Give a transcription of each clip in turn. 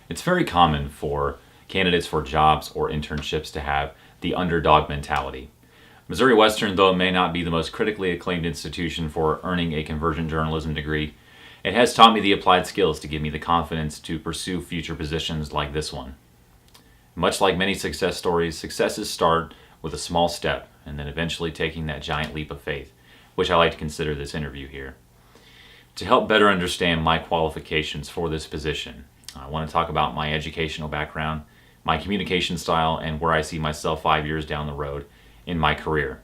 It's very common for candidates for jobs or internships to have the underdog mentality. Missouri Western, though it may not be the most critically acclaimed institution for earning a conversion journalism degree, it has taught me the applied skills to give me the confidence to pursue future positions like this one. Much like many success stories, successes start with a small step and then eventually taking that giant leap of faith, which I like to consider this interview here. To help better understand my qualifications for this position, I want to talk about my educational background, my communication style, and where I see myself 5 years down the road in my career.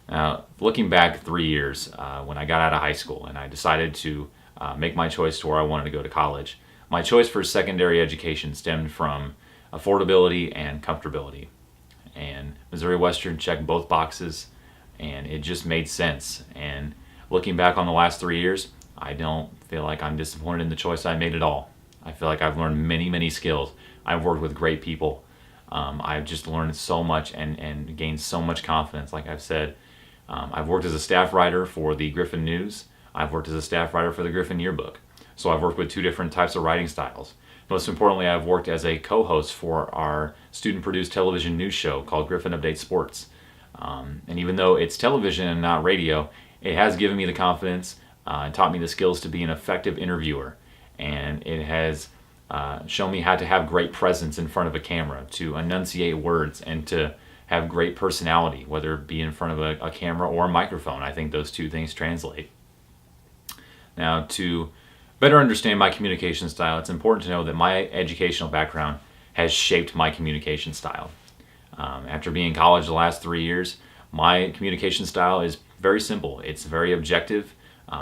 Now, looking back 3 years when I got out of high school and I decided to make my choice to where I wanted to go to college, my choice for secondary education stemmed from affordability and comfortability. And Missouri Western checked both boxes, and it just made sense. And looking back on the last 3 years, I don't feel like I'm disappointed in the choice I made at all. I feel like I've learned many, many skills. I've worked with great people. I've just learned so much and gained so much confidence. Like I've said, I've worked as a staff writer for the Griffin News. I've worked as a staff writer for the Griffin Yearbook. So I've worked with two different types of writing styles. Most importantly, I've worked as a co-host for our student-produced television news show called Griffin Update Sports. And even though it's television and not radio, it has given me the confidence and taught me the skills to be an effective interviewer. And it has shown me how to have great presence in front of a camera, to enunciate words, and to have great personality, whether it be in front of a camera or a microphone. I think those two things translate. Now, to better understand my communication style, it's important to know that my educational background has shaped my communication style. After being in college the last 3 years, my communication style is very simple. It's very objective.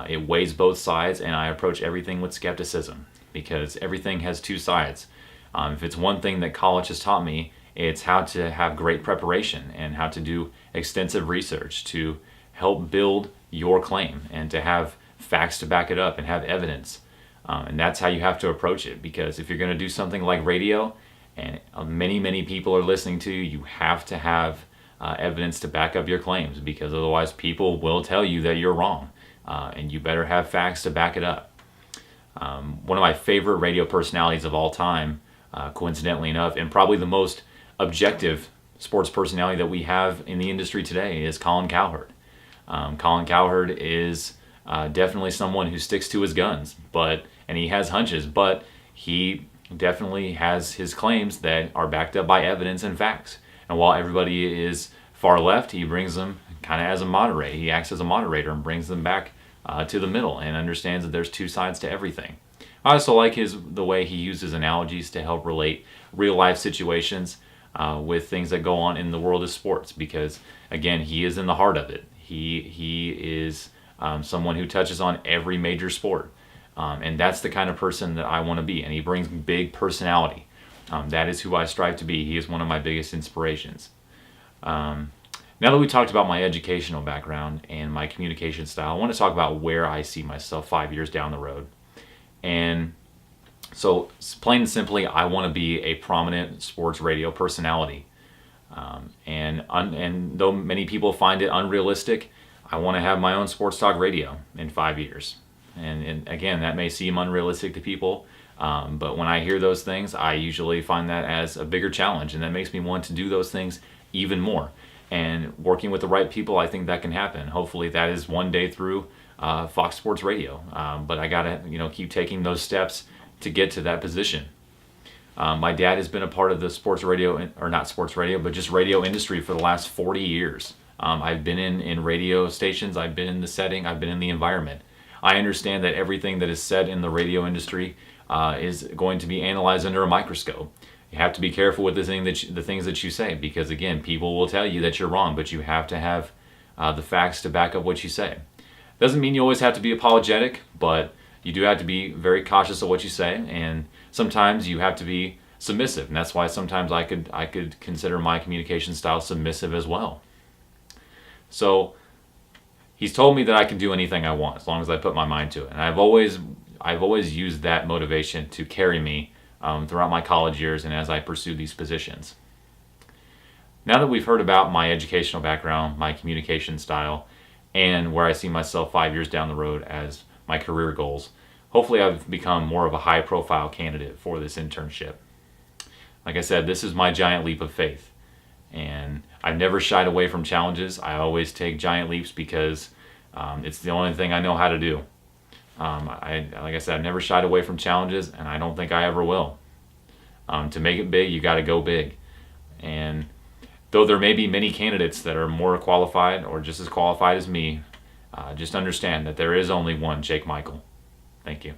It weighs both sides, and I approach everything with skepticism because everything has two sides. If it's one thing that college has taught me, it's how to have great preparation and how to do extensive research to help build your claim and to have facts to back it up and have evidence. And that's how you have to approach it, because if you're going to do something like radio and many, many people are listening to you, you have to have evidence to back up your claims, because otherwise people will tell you that you're wrong. And you better have facts to back it up. One of my favorite radio personalities of all time, coincidentally enough, and probably the most objective sports personality that we have in the industry today, is Colin Cowherd. Colin Cowherd is definitely someone who sticks to his guns, and he has hunches, but he definitely has his claims that are backed up by evidence and facts. And while everybody is far left, he brings them kind of as a moderator. He acts as a moderator and brings them back to the middle and understands that there's two sides to everything. I also like the way he uses analogies to help relate real life situations with things that go on in the world of sports, because again, he is in the heart of it. He is someone who touches on every major sport, and that's the kind of person that I want to be. And he brings big personality. That is who I strive to be. He is one of my biggest inspirations. Now that we talked about my educational background and my communication style, I want to talk about where I see myself 5 years down the road. And so, plain and simply, I want to be a prominent sports radio personality. And though many people find it unrealistic, I want to have my own sports talk radio in 5 years. And again, that may seem unrealistic to people, but when I hear those things, I usually find that as a bigger challenge, and that makes me want to do those things even more. And working with the right people, I think that can happen. Hopefully that is one day through Fox Sports Radio. But I gotta, keep taking those steps to get to that position. My dad has been a part of the sports radio, or not sports radio, but just radio industry for the last 40 years. I've been in radio stations, I've been in the setting, I've been in the environment. I understand that everything that is said in the radio industry is going to be analyzed under a microscope. You have to be careful with the things that you say, because again, people will tell you that you're wrong, but you have to have the facts to back up what you say. Doesn't mean you always have to be apologetic, but you do have to be very cautious of what you say, and sometimes you have to be submissive, and that's why sometimes I could consider my communication style submissive as well. So he's told me that I can do anything I want as long as I put my mind to it, and I've always used that motivation to carry me throughout my college years and as I pursue these positions. Now that we've heard about my educational background, my communication style, and where I see myself 5 years down the road as my career goals, hopefully I've become more of a high profile candidate for this internship. Like I said, this is my giant leap of faith. And I've never shied away from challenges. I always take giant leaps because it's the only thing I know how to do. Like I said, I've never shied away from challenges, and I don't think I ever will. To make it big, you got to go big. And though there may be many candidates that are more qualified or just as qualified as me, just understand that there is only one Jake Meikel. Thank you.